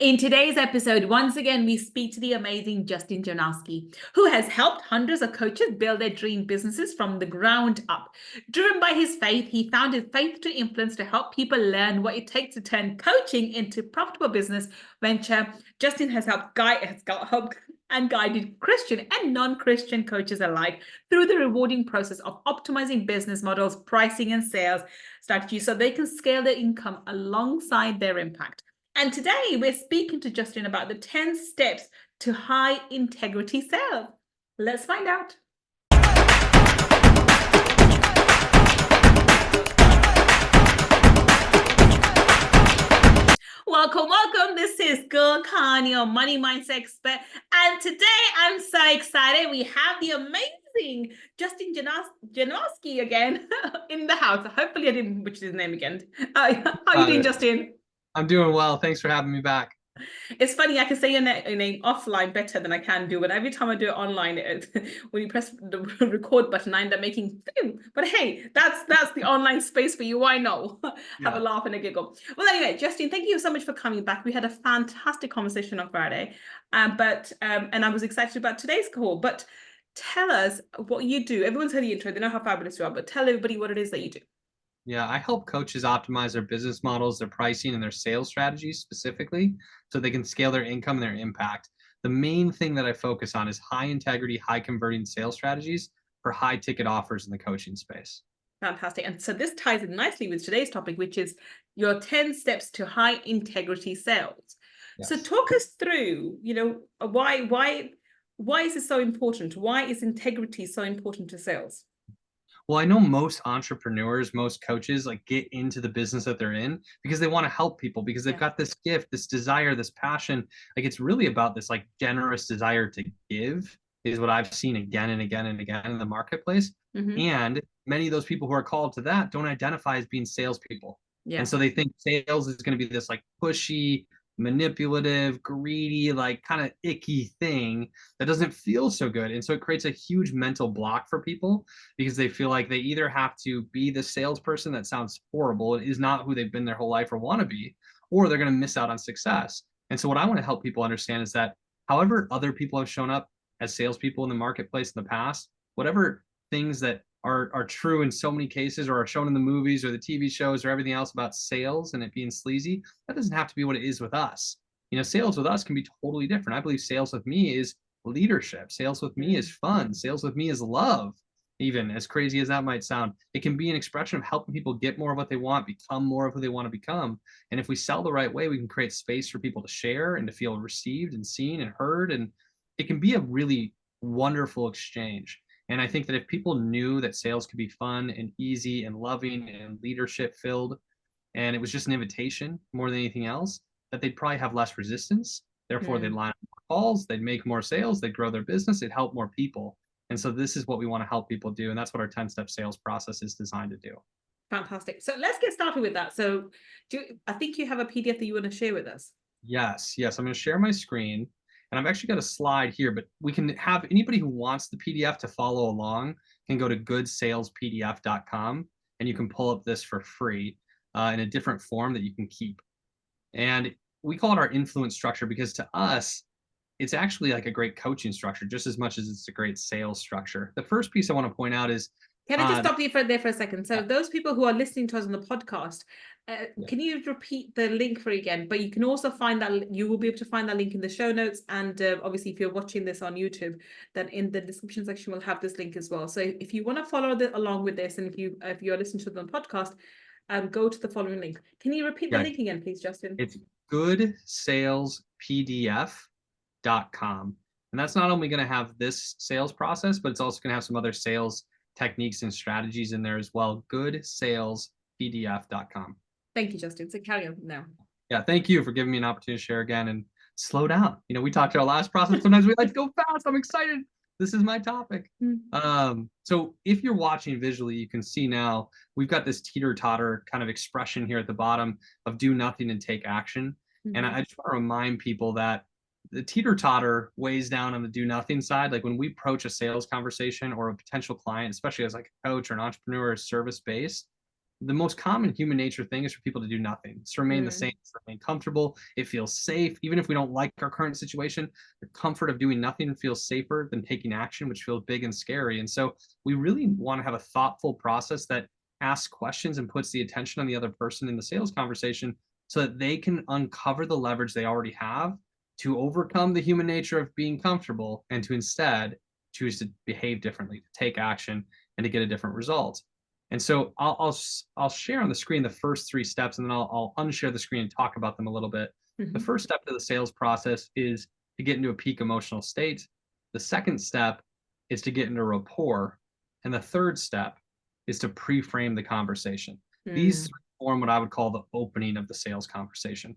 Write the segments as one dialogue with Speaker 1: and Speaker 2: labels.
Speaker 1: In today's episode, once again, we speak to the amazing Justin Janowski, who has helped hundreds of coaches build their dream businesses from the ground up. Driven by his faith, he founded Faith to Influence to help people learn what it takes to turn coaching into profitable business venture. Justin has helped and guided Christian and non-Christian coaches alike through the rewarding process of optimizing business models, pricing, and sales strategies so they can scale their income alongside their impact. And today we're speaking to Justin about the 10 steps to high integrity sales. Let's find out. Welcome. This is Gull, your money mindset expert. And today I'm so excited. We have the amazing Justin Janowski again in the house. Hopefully I didn't butcher his name again. How are you doing, Justin?
Speaker 2: I'm doing well. Thanks for having me back.
Speaker 1: It's funny, I can say your name offline better than I can do, but every time I do it online, when you press the record button, I end up making. But hey, that's the online space for you. Why not? Have a laugh and a giggle. Well, anyway, Justin, thank you so much for coming back. We had a fantastic conversation on Friday, and I was excited about today's call. But tell us what you do. Everyone's heard the intro; they know how fabulous you are. But tell everybody what it is that you do.
Speaker 2: Yeah, I help coaches optimize their business models, their pricing, and their sales strategies specifically so they can scale their income and their impact. The main thing that I focus on is high integrity, high converting sales strategies for high ticket offers in the coaching space.
Speaker 1: Fantastic. And so this ties in nicely with today's topic, which is your 10 steps to high integrity sales. Yes. So talk us through, why is this so important? Why is integrity so important to sales?
Speaker 2: Well, I know most entrepreneurs, most coaches get into the business that they're in because they want to help people, because they've got this gift, this desire, this passion. It's really about this generous desire to give is what I've seen again and again and again in the marketplace. Mm-hmm. And many of those people who are called to that don't identify as being salespeople. Yeah. And so they think sales is going to be this pushy, manipulative, greedy, kind of icky thing that doesn't feel so good. And so it creates a huge mental block for people because they feel like they either have to be the salesperson that sounds horrible and is not who they've been their whole life or want to be, or they're going to miss out on success. And so what I want to help people understand is that however other people have shown up as salespeople in the marketplace in the past, whatever things that are true in so many cases or are shown in the movies or the TV shows or everything else about sales and it being sleazy, that doesn't have to be what it is with us. Sales with us can be totally different. I believe sales with me is leadership. Sales with me is fun. Sales with me is love. Even as crazy as that might sound, it can be an expression of helping people get more of what they want, become more of who they want to become. And if we sell the right way, we can create space for people to share and to feel received and seen and heard. And it can be a really wonderful exchange. And I think that if people knew that sales could be fun and easy and loving and leadership filled, and it was just an invitation more than anything else, that they'd probably have less resistance. Therefore, they'd line up more calls, they'd make more sales, they'd grow their business, they'd help more people. And so this is what we want to help people do. And that's what our 10-step sales process is designed to do.
Speaker 1: Fantastic. So let's get started with that. So I think you have a PDF that you want to share with us.
Speaker 2: Yes. I'm going to share my screen. And I've actually got a slide here, but we can have anybody who wants the PDF to follow along can go to goodsalespdf.com and you can pull up this for free in a different form that you can keep. And we call it our influence structure because to us, it's actually like a great coaching structure just as much as it's a great sales structure. The first piece I want to point out is
Speaker 1: can I just stop you there for a second? So those people who are listening to us on the podcast, can you repeat the link for again? But you can also find that you will be able to find that link in the show notes. And obviously, if you're watching this on YouTube, then in the description section, we'll have this link as well. So if you want to follow along with this, and if you're listening to the podcast, go to the following link. Can you repeat the link again, please, Justin?
Speaker 2: It's goodsalespdf.com. And that's not only going to have this sales process, but it's also going to have some other sales techniques and strategies in there as well. goodsalespdf.com.
Speaker 1: Thank you, Justin. So carry on now.
Speaker 2: Yeah, thank you for giving me an opportunity to share again and slow down. We talked to our last process. Sometimes we like to go fast. I'm excited. This is my topic. Mm-hmm. So if you're watching visually, you can see now we've got this teeter-totter kind of expression here at the bottom of do nothing and take action. Mm-hmm. And I just want to remind people that the teeter-totter weighs down on the do nothing side. When we approach a sales conversation or a potential client, especially as a coach or an entrepreneur or service-based, the most common human nature thing is for people to do nothing. It's to remain the same, to remain comfortable. It feels safe. Even if we don't like our current situation, the comfort of doing nothing feels safer than taking action, which feels big and scary. And so we really want to have a thoughtful process that asks questions and puts the attention on the other person in the sales conversation so that they can uncover the leverage they already have to overcome the human nature of being comfortable and to instead choose to behave differently, to take action, and to get a different result. And so I'll share on the screen the first 3 steps, and then I'll unshare the screen and talk about them a little bit. The first step to the sales process is to get into a peak emotional state. The second step is to get into rapport, and the third step is to pre-frame the conversation. These 3 form what I would call the opening of the sales conversation: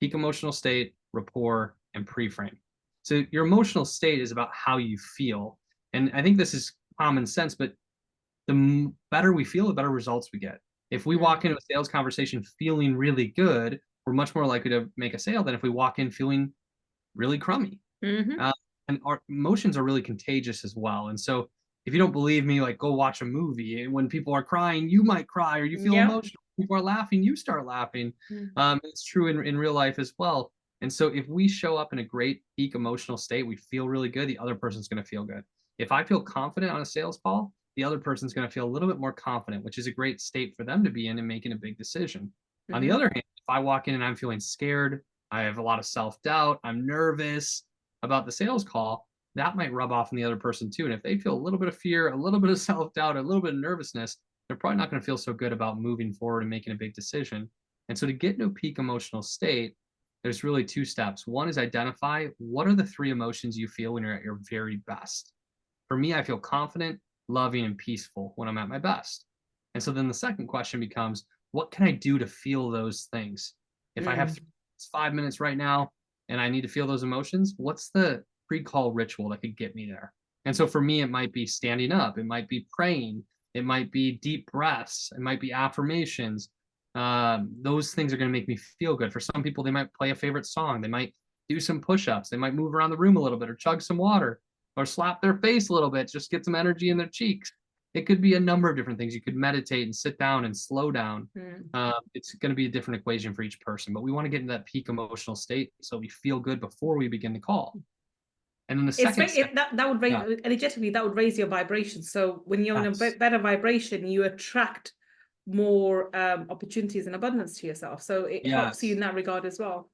Speaker 2: peak emotional state, rapport, and pre-frame. So your emotional state is about how you feel, and I think this is common sense, but the better we feel, the better results we get. If we walk into a sales conversation feeling really good, we're much more likely to make a sale than if we walk in feeling really crummy. Uh, and our emotions are really contagious as well. And so if you don't believe me, like, go watch a movie. When people are crying, you might cry, or you feel emotional. People are laughing, you start laughing. It's true in real life as well. And so if we show up in a great peak emotional state, we feel really good, the other person's going to feel good. If I feel confident on a sales call, the other person's going to feel a little bit more confident, which is a great state for them to be in making a big decision. On the other hand, if I walk in and I'm feeling scared, I have a lot of self-doubt, I'm nervous about the sales call, that might rub off on the other person too. And if they feel a little bit of fear, a little bit of self-doubt, a little bit of nervousness, they're probably not going to feel so good about moving forward and making a big decision. And so to get into a peak emotional state, there's really 2 steps. One is identify what are the 3 emotions you feel when you're at your very best. For me, I feel confident, loving, and peaceful when I'm at my best. And so then the second question becomes, what can I do to feel those things? If I have 5 minutes right now and I need to feel those emotions, what's the pre-call ritual that could get me there? And so for me, it might be standing up, it might be praying, it might be deep breaths, it might be affirmations. Those things are going to make me feel good. For some people, they might play a favorite song, they might do some push-ups, they might move around the room a little bit or chug some water, or slap their face a little bit, just get some energy in their cheeks. It could be a number of different things. You could meditate and sit down and slow down. It's going to be a different equation for each person, but we want to get into that peak emotional state so we feel good before we begin the call. And then the second step,
Speaker 1: that would raise energetically, that would raise your vibration. So when you're in a better vibration, you attract more opportunities and abundance to yourself. So it helps you in that regard as well.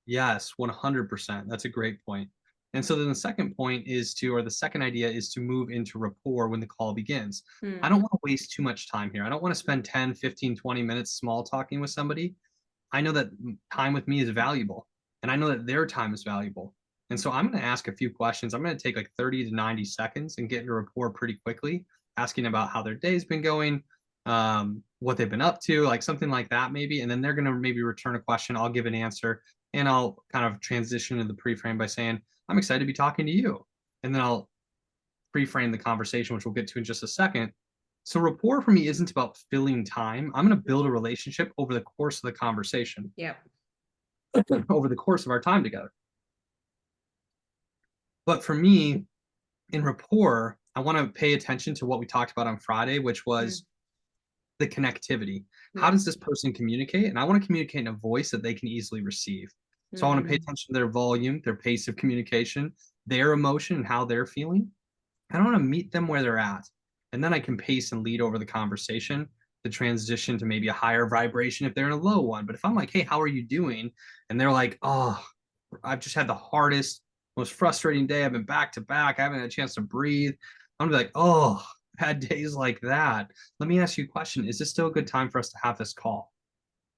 Speaker 2: Yes, 100%. That's a great point. And so then the second point is to, or the second idea is to move into rapport when the call begins. I don't want to waste too much time here. I don't want to spend 10, 15, 20 minutes small talking with somebody. I know that time with me is valuable, and I know that their time is valuable. And so I'm going to ask a few questions. I'm going to take like 30 to 90 seconds and get into rapport pretty quickly, asking about how their day's been going, what they've been up to, like something like that maybe. And then they're going to maybe return a question. I'll give an answer, and I'll kind of transition to the pre-frame by saying, I'm excited to be talking to you. And then I'll pre-frame the conversation, which we'll get to in just a second. So rapport for me isn't about filling time. I'm going to build a relationship over the course of the conversation. Over the course of our time together. But for me, in rapport, I want to pay attention to what we talked about on Friday, which was the connectivity. How does this person communicate? And I want to communicate in a voice that they can easily receive. So I want to pay attention to their volume, their pace of communication, their emotion, and how they're feeling. I don't want to meet them where they're at. And then I can pace and lead over the conversation to transition to maybe a higher vibration if they're in a low one. But if I'm like, hey, how are you doing? And they're like, oh, I've just had the hardest, most frustrating day. I've been back to back. I haven't had a chance to breathe. I'm gonna be like, oh, had days like that. Let me ask you a question. Is this still a good time for us to have this call?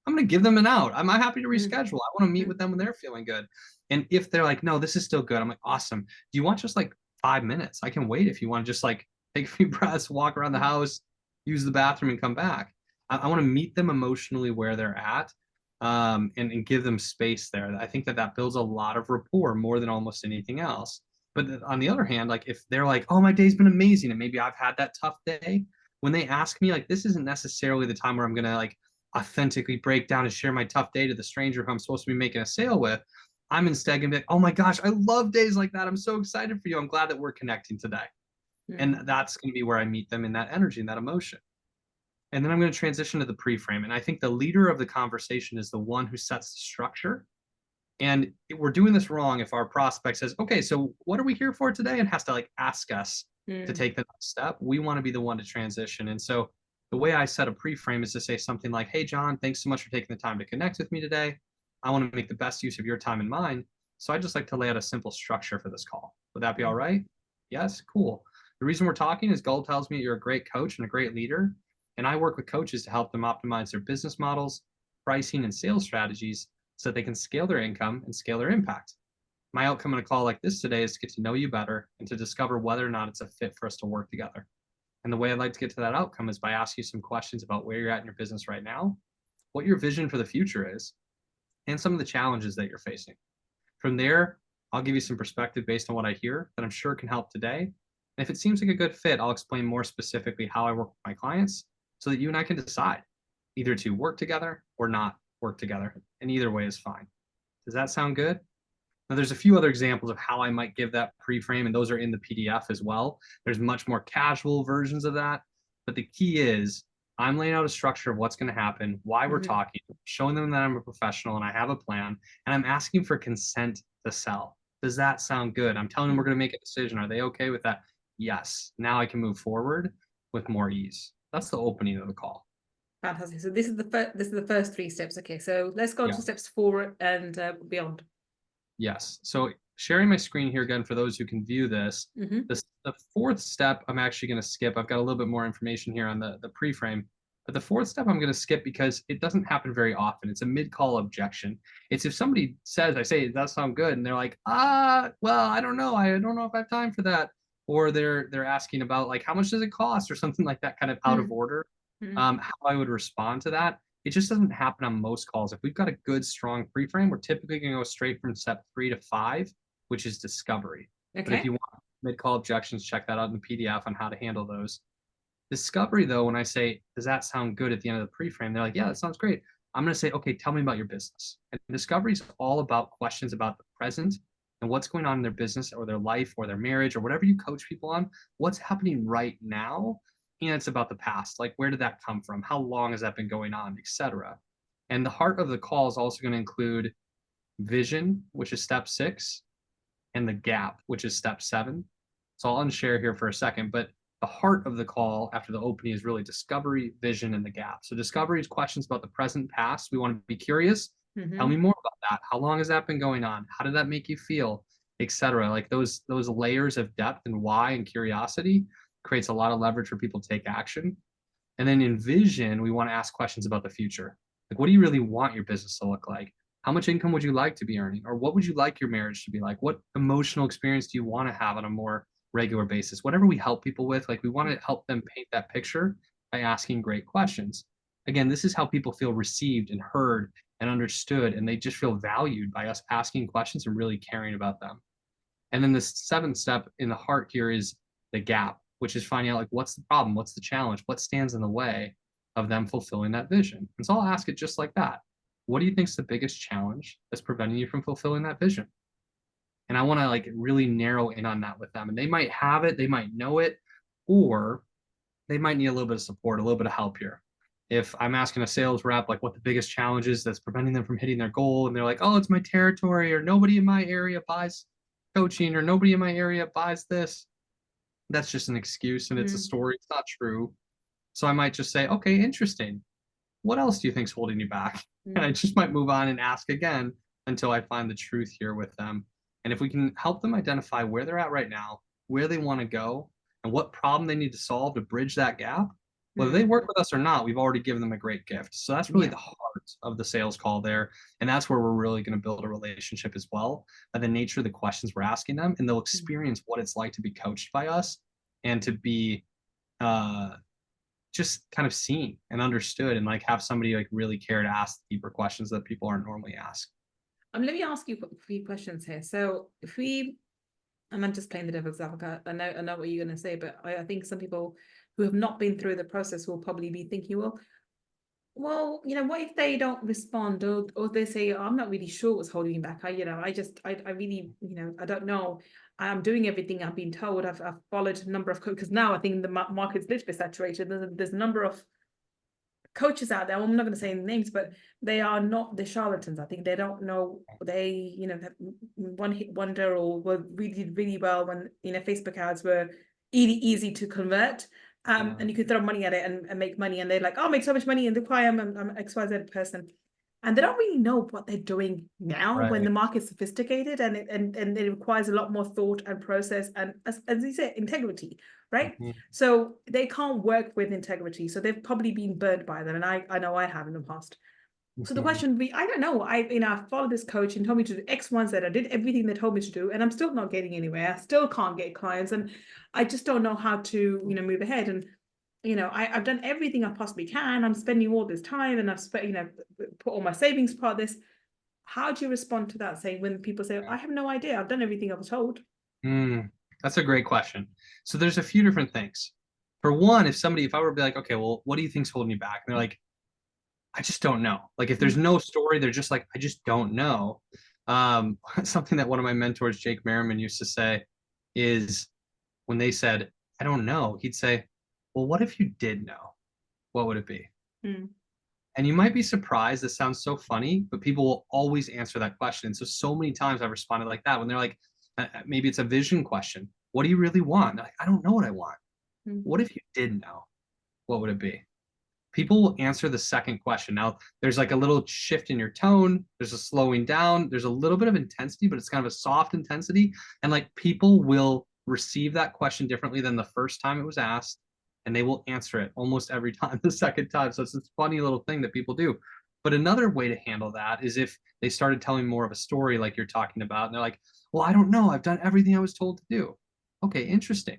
Speaker 2: I'm going to give them an out. I'm happy to reschedule. I want to meet with them when they're feeling good. And if they're like, no, this is still good, I'm like, awesome. Do you want just like 5 minutes? I can wait if you want to just like take a few breaths, walk around the house, use the bathroom, and come back. I want to meet them emotionally where they're at, and give them space there. I think that builds a lot of rapport more than almost anything else. But on the other hand, like if they're like, oh, my day's been amazing, and maybe I've had that tough day, when they ask me, like, this isn't necessarily the time where I'm going to like authentically break down and share my tough day to the stranger who I'm supposed to be making a sale with. I'm instead gonna be like, oh my gosh, I love days like that. I'm so excited for you. I'm glad that we're connecting today. And that's gonna be where I meet them in that energy and that emotion. And then I'm going to transition to the pre-frame. And I think the leader of the conversation is the one who sets the structure. And we're doing this wrong if our prospect says, okay, so what are we here for today? And has to like ask us to take the next step. We want to be the one to transition. And so the way I set a pre-frame is to say something like, hey, John, thanks so much for taking the time to connect with me today. I want to make the best use of your time and mine. So I just like to lay out a simple structure for this call. Would that be all right? Yes, cool. The reason we're talking is Gull tells me you're a great coach and a great leader. And I work with coaches to help them optimize their business models, pricing, and sales strategies so that they can scale their income and scale their impact. My outcome in a call like this today is to get to know you better and to discover whether or not it's a fit for us to work together. And the way I'd like to get to that outcome is by asking you some questions about where you're at in your business right now, what your vision for the future is, and some of the challenges that you're facing. From there, I'll give you some perspective based on what I hear that I'm sure can help today. And if it seems like a good fit, I'll explain more specifically how I work with my clients so that you and I can decide either to work together or not work together. And either way is fine. Does that sound good? Now, there's a few other examples of how I might give that pre-frame, and those are in the PDF as well. There's much more casual versions of that. But the key is I'm laying out a structure of what's going to happen, why we're talking, showing them that I'm a professional and I have a plan, and I'm asking for consent to sell. Does that sound good? I'm telling them we're going to make a decision. Are they okay with that? Yes. Now I can move forward with more ease. That's the opening of the call.
Speaker 1: Fantastic. So this is the first 3 steps. Okay, so let's go to steps 4 and beyond.
Speaker 2: Yes. So sharing my screen here again for those who can view this. The 4th step I'm actually going to skip. I've got a little bit more information here on the pre-frame. But the 4th step I'm going to skip because it doesn't happen very often. It's a mid-call objection. It's if somebody says, I say, that sounds good. And they're like, well, I don't know. I don't know if I have time for that. Or they're asking about like, how much does it cost or something like that, kind of out of order. How I would respond to that. It just doesn't happen on most calls. If we've got a good, strong pre-frame, we're typically going to go straight from step 3 to 5, which is discovery. Okay. But if you want mid-call objections, check that out in the PDF on how to handle those. Discovery, though, when I say, does that sound good at the end of the pre-frame? They're like, yeah, that sounds great. I'm going to say, okay, tell me about your business. And discovery is all about questions about the present and what's going on in their business or their life or their marriage or whatever you coach people on. What's happening right now? And it's about the past. Like, where did that come from? How long has that been going on, etc. And the heart of the call is also going to include vision, which is step 6, and the gap, which is step 7. So I'll unshare here for a second, but the heart of the call after the opening is really discovery, vision, and the gap. So discovery is questions about the present, past. We want to be curious. Tell me more about that. How long has that been going on? How did that make you feel, etc. Like those layers of depth and why and curiosity creates a lot of leverage for people to take action. And then in vision, we want to ask questions about the future. Like, what do you really want your business to look like? How much income would you like to be earning? Or what would you like your marriage to be like? What emotional experience do you want to have on a more regular basis? Whatever we help people with, like we want to help them paint that picture by asking great questions. Again, this is how people feel received and heard and understood, and they just feel valued by us asking questions and really caring about them. And then the 7th step in the heart here is the gap, which is finding out like what's the problem, what's the challenge, what stands in the way of them fulfilling that vision. And so I'll ask it just like that. What do you think is the biggest challenge that's preventing you from fulfilling that vision? And I want to like really narrow in on that with them. And they might have it, they might know it, or they might need a little bit of support, a little bit of help here. If I'm asking a sales rep like what the biggest challenge is that's preventing them from hitting their goal, and they're like, oh, it's my territory, or nobody in my area buys coaching, or nobody in my area buys this. That's just an excuse and it's a story. It's not true. So I might just say, okay, interesting. What else do you think's holding you back? And I just might move on and ask again until I find the truth here with them. And if we can help them identify where they're at right now, where they want to go, and what problem they need to solve to bridge that gap, whether they work with us or not, we've already given them a great gift. So that's really the heart of the sales call there. And that's where we're really going to build a relationship as well, by the nature of the questions we're asking them. And they'll experience what it's like to be coached by us and to be just kind of seen and understood, and like have somebody like really care to ask deeper questions that people aren't normally asked.
Speaker 1: Let me ask you a few questions here. So if we, and I'm just playing the devil's advocate, I know what you're going to say, but I think some people who have not been through the process will probably be thinking, well, what if they don't respond, or they say, I'm not really sure what's holding me back. I really, I don't know. I'm doing everything I've been told. I've followed a number of, because now I think the market's a little bit saturated. There's a number of coaches out there, I'm not going to say names, but they are not the charlatans. I think they don't know, they, have one hit wonder, or were really did really well when, Facebook ads were really easy to convert. And you could throw money at it and make money, and they're like, oh, make so much money, and look why I'm XYZ person. And they don't really know what they're doing now, when the market's sophisticated, and it requires a lot more thought and process, and as you said, integrity, right? So they can't work with integrity. So they've probably been burnt by them. And I know I have in the past. So the question would be, I don't know. I followed this coach and told me to do X, Y, Z. I did everything they told me to do, and I'm still not getting anywhere. I still can't get clients, and I just don't know how to, move ahead. And I've done everything I possibly can. I'm spending all this time, and I've spent, put all my savings part of this. How do you respond to that? Saying, when people say, I have no idea, I've done everything I was told.
Speaker 2: That's a great question. So there's a few different things. For one, if I were to be like, okay, well, what do you think's holding you back? And they're like, I just don't know. Like, if there's no story, they're just like, I just don't know. Something that one of my mentors, Jake Merriman, used to say is, when they said, I don't know, he'd say, well, what if you did know? What would it be? And you might be surprised. This sounds so funny, but people will always answer that question. And so many times I've responded like that, when they're like, maybe it's a vision question. What do you really want? They're like, I don't know what I want. What if you did know? What would it be? People will answer the second question. Now, there's like a little shift in your tone. There's a slowing down. There's a little bit of intensity, but it's kind of a soft intensity. And like, people will receive that question differently than the first time it was asked, and they will answer it almost every time the second time. So it's this funny little thing that people do. But another way to handle that is if they started telling more of a story like you're talking about, and they're like, well, I don't know. I've done everything I was told to do. Okay, interesting.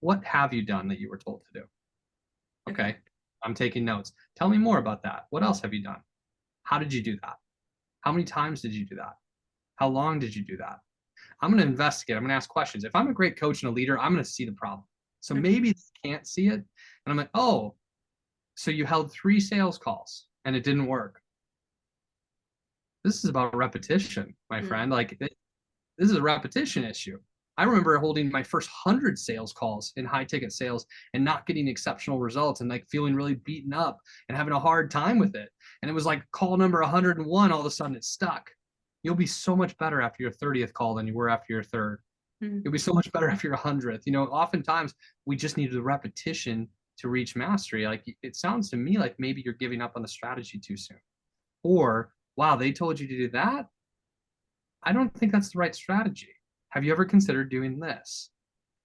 Speaker 2: What have you done that you were told to do? Okay, I'm taking notes. Tell me more about that. What else have you done? How did you do that? How many times did you do that? How long did you do that? I'm going to investigate. I'm going to ask questions. If I'm a great coach and a leader, I'm going to see the problem. So maybe they can't see it. And I'm like, oh, so you held 3 sales calls and it didn't work. This is about repetition, my friend. Like, this is a repetition issue. I remember holding my first 100 sales calls in high ticket sales and not getting exceptional results, and like feeling really beaten up and having a hard time with it. And it was like call number 101, all of a sudden it's stuck. You'll be so much better after your 30th call than you were after your third. You'll be so much better after your 100th. Oftentimes we just need the repetition to reach mastery. Like, it sounds to me like maybe you're giving up on the strategy too soon. Or, wow, they told you to do that? I don't think that's the right strategy. Have you ever considered doing this?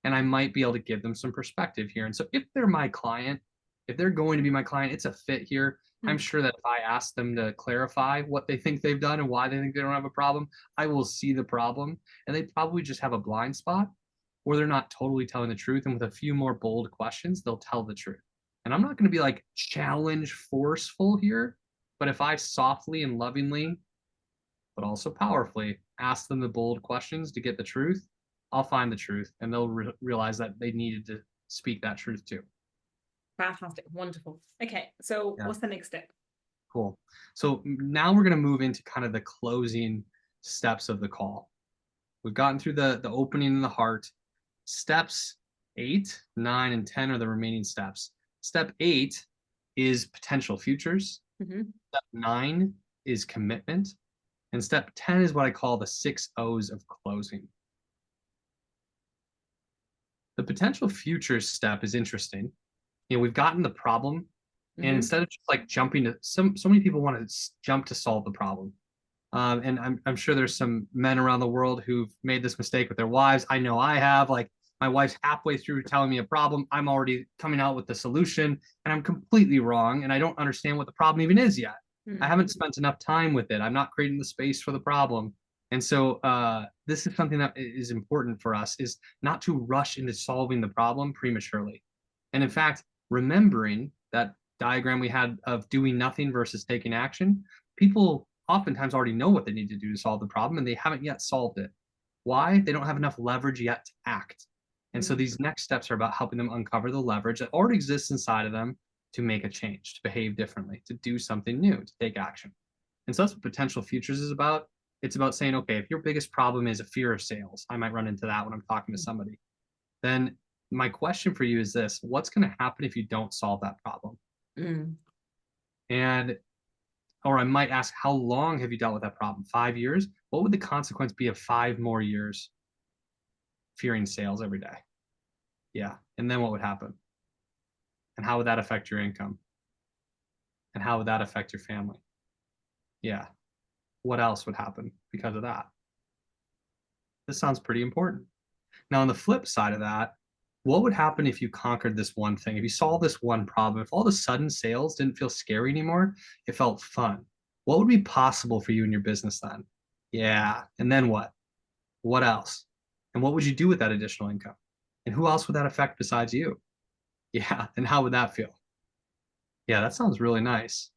Speaker 2: And I might be able to give them some perspective here. And so if they're my client, if they're going to be my client, it's a fit here. I'm sure that if I ask them to clarify what they think they've done and why they think they don't have a problem, I will see the problem. And they probably just have a blind spot, or they're not totally telling the truth. And with a few more bold questions, they'll tell the truth. And I'm not going to be like challenge forceful here, but if I softly and lovingly, but also powerfully, ask them the bold questions to get the truth, I'll find the truth, and they'll realize that they needed to speak that truth too.
Speaker 1: Fantastic. Wonderful. Okay. So what's the next step?
Speaker 2: Cool. So now we're going to move into kind of the closing steps of the call. We've gotten through the opening and the heart. Steps 8, 9, and 10 are the remaining steps. Step 8 is potential futures. Step 9 is commitment. And step 10 is what I call the 6 O's of closing. The potential futures step is interesting. We've gotten the problem, and instead of just like jumping to so many people want to jump to solve the problem. And I'm sure there's some men around the world who've made this mistake with their wives. I know I have. Like, my wife's halfway through telling me a problem, I'm already coming out with the solution, and I'm completely wrong, and I don't understand what the problem even is yet. I haven't spent enough time with it. I'm not creating the space for the problem. And so this is something that is important for us, is not to rush into solving the problem prematurely. And in fact, remembering that diagram we had of doing nothing versus taking action, people oftentimes already know what they need to do to solve the problem, and they haven't yet solved it. Why? They don't have enough leverage yet to act. And so these next steps are about helping them uncover the leverage that already exists inside of them to make a change, to behave differently, to do something new, to take action. And so that's what potential futures is about. It's about saying, okay, if your biggest problem is a fear of sales, I might run into that when I'm talking to somebody, then my question for you is this: what's going to happen if you don't solve that problem? And, or I might ask, how long have you dealt with that problem? 5 years? What would the consequence be of 5 more years fearing sales every day? Yeah. And then what would happen? And how would that affect your income? And how would that affect your family? Yeah. What else would happen because of that? This sounds pretty important. Now, on the flip side of that, what would happen if you conquered this one thing? If you solved this one problem, if all of a sudden sales didn't feel scary anymore, it felt fun. What would be possible for you in your business then? Yeah. And then what? What else? And what would you do with that additional income? And who else would that affect besides you? Yeah. And how would that feel? Yeah, that sounds really nice.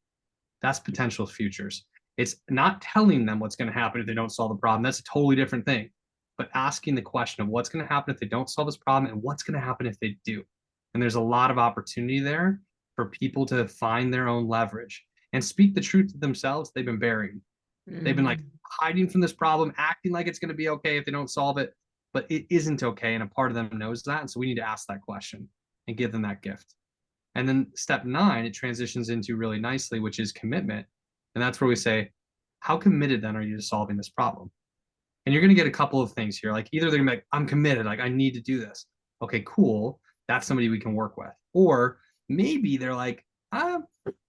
Speaker 2: That's potential futures. It's not telling them what's going to happen if they don't solve the problem. That's a totally different thing. But asking the question of what's going to happen if they don't solve this problem and what's going to happen if they do. And there's a lot of opportunity there for people to find their own leverage and speak the truth to themselves they've been burying. They've been like hiding from this problem, acting like it's going to be okay if they don't solve it, but it isn't okay. And a part of them knows that. And so we need to ask that question and give them that gift. And then step 9, it transitions into really nicely, which is commitment. And that's where we say, how committed then are you to solving this problem? And you're going to get a couple of things here. Like either they're going to be like, I'm committed, like I need to do this. Okay, cool. That's somebody we can work with. Or maybe they're like,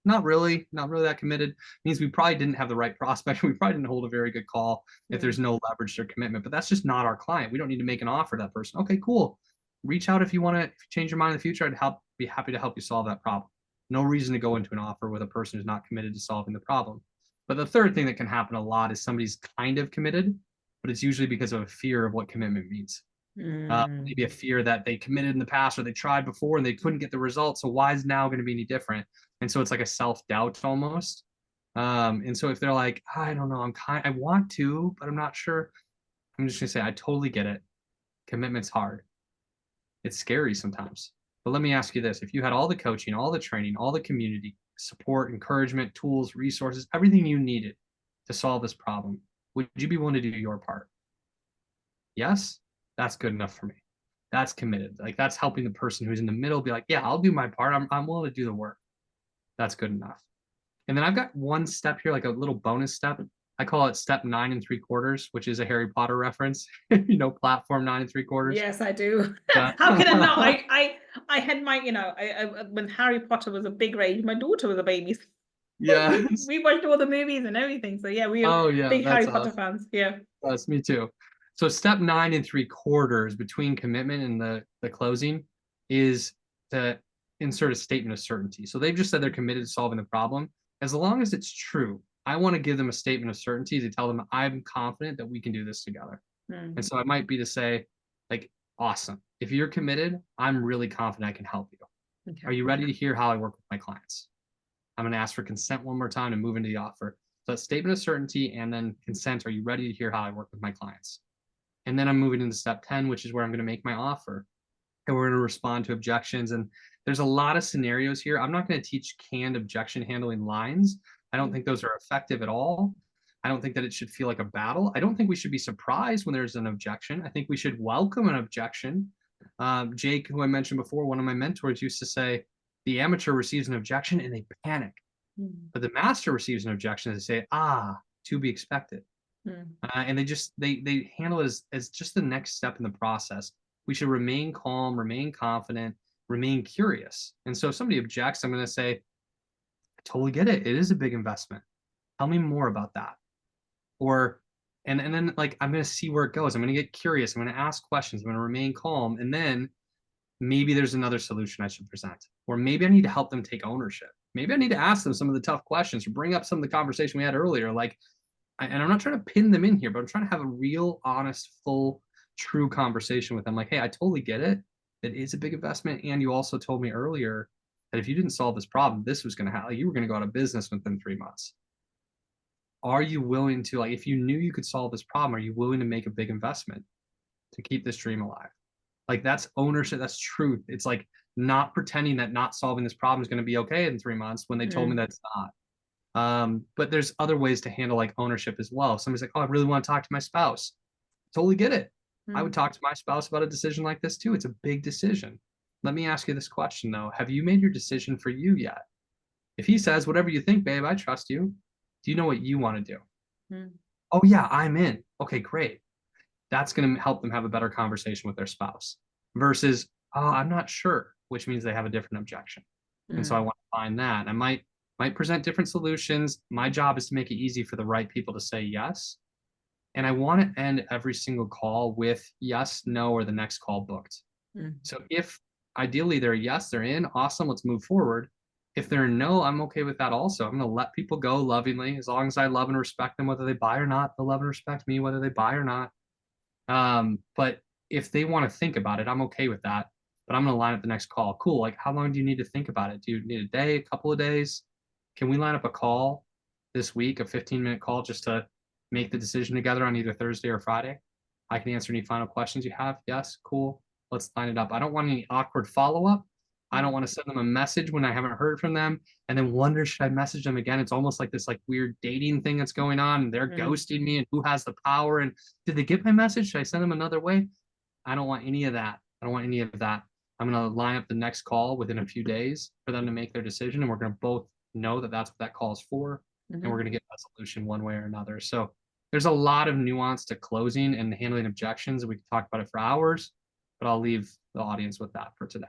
Speaker 2: not really that committed. Means we probably didn't have the right prospect. We probably didn't hold a very good call if there's no leverage or commitment. But that's just not our client. We don't need to make an offer to that person. Okay, cool. Reach out if you want to change your mind in the future. I'd be happy to help you solve that problem. No reason to go into an offer with a person who's not committed to solving the problem. But the third thing that can happen a lot is somebody's kind of committed, but it's usually because of a fear of what commitment means. Maybe a fear that they committed in the past or they tried before and they couldn't get the results. So why is now going to be any different? And so it's like a self-doubt almost. And so if they're like, I don't know, I want to, but I'm not sure. I'm just going to say, I totally get it. Commitment's hard. It's scary sometimes. But let me ask you this. If you had all the coaching, all the training, all the community support, encouragement, tools, resources, everything you needed to solve this problem, would you be willing to do your part? Yes, that's good enough for me. That's committed. Like that's helping the person who's in the middle be like, yeah, I'll do my part. I'm willing to do the work. That's good enough. And then I've got one step here, like a little bonus step. I call it step 9 3/4, which is a Harry Potter reference. Platform 9 3/4.
Speaker 1: Yes, I do.
Speaker 2: Yeah.
Speaker 1: How can I not? I had my, when Harry Potter was a big rage, my daughter was a baby.
Speaker 2: Yeah.
Speaker 1: We watched all the movies and everything. So yeah, we are big Harry Potter fans. Yeah.
Speaker 2: That's me too. So step 9 3/4 between commitment and the closing is to insert a statement of certainty. So they've just said they're committed to solving the problem. As long as it's true, I want to give them a statement of certainty to tell them I'm confident that we can do this together. And so it might be to say, like, awesome. If you're committed, I'm really confident I can help you. Okay. Are you ready to hear how I work with my clients? I'm going to ask for consent one more time and move into the offer. So that statement of certainty and then consent. Are you ready to hear how I work with my clients? And then I'm moving into step 10, which is where I'm going to make my offer. And we're going to respond to objections. And there's a lot of scenarios here. I'm not going to teach canned objection handling lines. I don't think those are effective at all. I don't think that it should feel like a battle. I don't think we should be surprised when there's an objection. I think we should welcome an objection. Jake, who I mentioned before, one of my mentors used to say, the amateur receives an objection and they panic. But the master receives an objection and they say, to be expected. And they handle it as just the next step in the process. We should remain calm, remain confident, remain curious. And so if somebody objects, I'm going to say, I totally get it. It is a big investment. Tell me more about that. And then like, I'm going to see where it goes. I'm going to get curious. I'm going to ask questions. I'm going to remain calm. And then maybe there's another solution I should present. Or maybe I need to help them take ownership. Maybe I need to ask them some of the tough questions or bring up some of the conversation we had earlier. And I'm not trying to pin them in here, but I'm trying to have a real, honest, full, true conversation with them. Like, hey, I totally get it. It is a big investment. And you also told me earlier that if you didn't solve this problem, this was going to happen. You were going to go out of business within 3 months. Are you willing to, like, if you knew you could solve this problem, are you willing to make a big investment to keep this dream alive? Like, that's ownership. That's truth. It's like not pretending that not solving this problem is going to be okay in 3 months when they told me that's not. But there's other ways to handle like ownership as well. If somebody's like, oh, I really want to talk to my spouse. Totally get it. I would talk to my spouse about a decision like this too. It's a big decision. Let me ask you this question though. Have you made your decision for you yet? If he says, whatever you think, babe, I trust you. Do you know what you want to do?
Speaker 1: Mm.
Speaker 2: Oh yeah, I'm in. Okay, great. That's going to help them have a better conversation with their spouse versus, oh, I'm not sure, which means they have a different objection. And so I
Speaker 1: Mm.
Speaker 2: want to find that. I might present different solutions. My job is to make it easy for the right people to say yes. And I want to end every single call with yes, no, or the next call booked.
Speaker 1: Mm.
Speaker 2: So if ideally they're yes, they're in, awesome, let's move forward. If they're no, I'm okay with that also. I'm going to let people go lovingly as long as I love and respect them, whether they buy or not. They'll love and respect me, whether they buy or not. But if they want to think about it, I'm okay with that. But I'm going to line up the next call. Cool. Like, how long do you need to think about it? Do you need a day, a couple of days? Can we line up a call this week, a 15-minute call, just to make the decision together on either Thursday or Friday? I can answer any final questions you have. Yes, cool. Let's line it up. I don't want any awkward follow-up. I don't want to send them a message when I haven't heard from them and then wonder, should I message them again? It's almost like this like weird dating thing that's going on and they're
Speaker 1: Mm.
Speaker 2: ghosting me and who has the power and did they get my message? Should I send them another way? I don't want any of that. I don't want any of that. I'm going to line up the next call within a few days for them to make their decision. And we're going to both know that that's what that call is for. And we're going to get a solution one way or another. So there's a lot of nuance to closing and handling objections. We can talk about it for hours, but I'll leave the audience with that for today.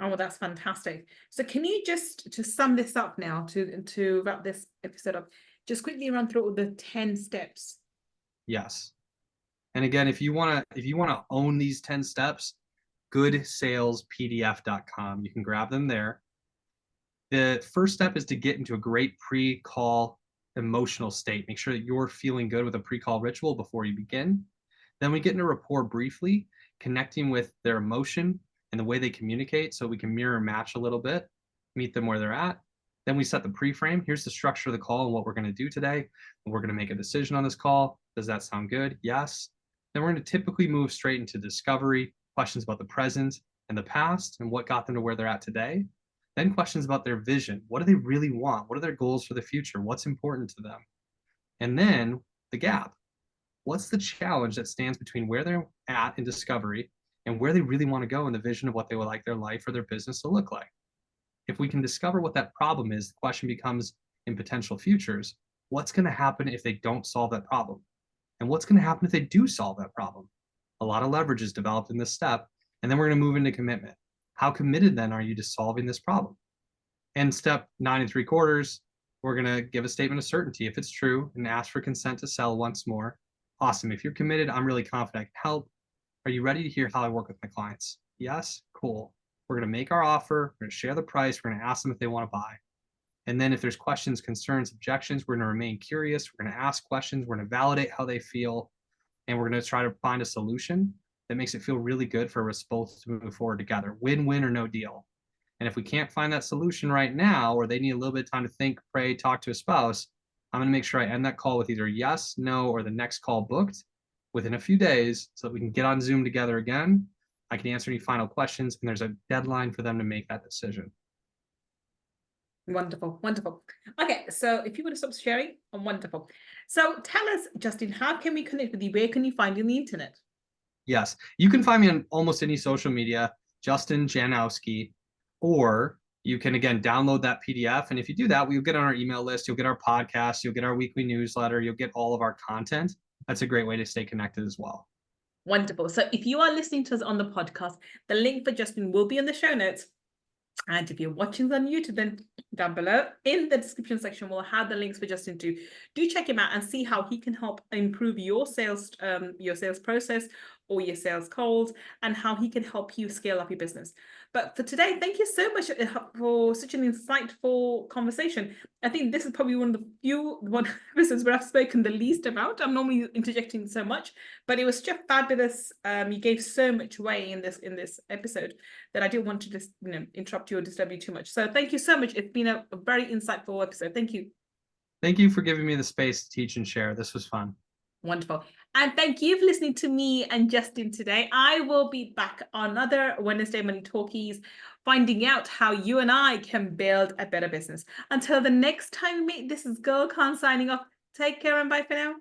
Speaker 1: Oh, well, that's fantastic. So can you just to sum this up now, to wrap this episode up, just quickly run through all the 10 steps?
Speaker 2: Yes. And again, if you want to own these 10 steps, goodsalespdf.com. You can grab them there. The first step is to get into a great pre-call emotional state. Make sure that you're feeling good with a pre-call ritual before you begin. Then we get into rapport briefly, connecting with their emotion and the way they communicate so we can mirror match a little bit, meet them where they're at. Then we set the pre-frame. Here's the structure of the call and what we're going to do today. We're going to make a decision on this call. Does that sound good? Yes. Then we're going to typically move straight into discovery, questions about the present and the past and what got them to where they're at today. Then questions about their vision. What do they really want? What are their goals for the future? What's important to them? And then the gap. What's the challenge that stands between where they're at in discovery and where they really want to go in the vision of what they would like their life or their business to look like? If we can discover what that problem is, the question becomes in potential futures, what's going to happen if they don't solve that problem? And what's going to happen if they do solve that problem? A lot of leverage is developed in this step. And then we're going to move into commitment. How committed then are you to solving this problem? And step 9 3/4, we're going to give a statement of certainty if it's true and ask for consent to sell once more. Awesome. If you're committed, I'm really confident I can help. Are you ready to hear how I work with my clients? Yes? Cool. We're going to make our offer. We're going to share the price. We're going to ask them if they want to buy. And then if there's questions, concerns, objections, we're going to remain curious. We're going to ask questions. We're going to validate how they feel. And we're going to try to find a solution that makes it feel really good for us both to move forward together. Win-win or no deal. And if we can't find that solution right now, or they need a little bit of time to think, pray, talk to a spouse, I'm going to make sure I end that call with either yes, no, or the next call booked within a few days so that we can get on Zoom together again. I can answer any final questions, and there's a deadline for them to make that decision.
Speaker 1: Wonderful, wonderful. Okay, so if you would have stopped sharing, wonderful. So tell us, Justin, how can we connect with you? Where can you find you on the internet?
Speaker 2: Yes, you can find me on almost any social media, Justin Janowski, or you can, again, download that PDF. And if you do that, you'll get on our email list, you'll get our podcast, you'll get our weekly newsletter, you'll get all of our content. That's a great way to stay connected as well.
Speaker 1: Wonderful. So if you are listening to us on the podcast, the link for Justin will be in the show notes. And if you're watching on YouTube, then down below in the description section, we'll have the links for Justin to do check him out and see how he can help improve your sales process or your sales calls, and how he can help you scale up your business. But for today, thank you so much for such an insightful conversation. I think this is probably one of the few episodes where I've spoken the least about. I'm normally interjecting so much, but it was just fabulous. You gave so much away in this episode that I didn't want to just interrupt you or disturb you too much. So thank you so much. It's been a very insightful episode. Thank you.
Speaker 2: Thank you for giving me the space to teach and share. This was fun.
Speaker 1: Wonderful. And thank you for listening to me and Justin today. I will be back on another Wednesday Money Talkies, finding out how you and I can build a better business. Until the next time we meet, this is Gull signing off. Take care and bye for now.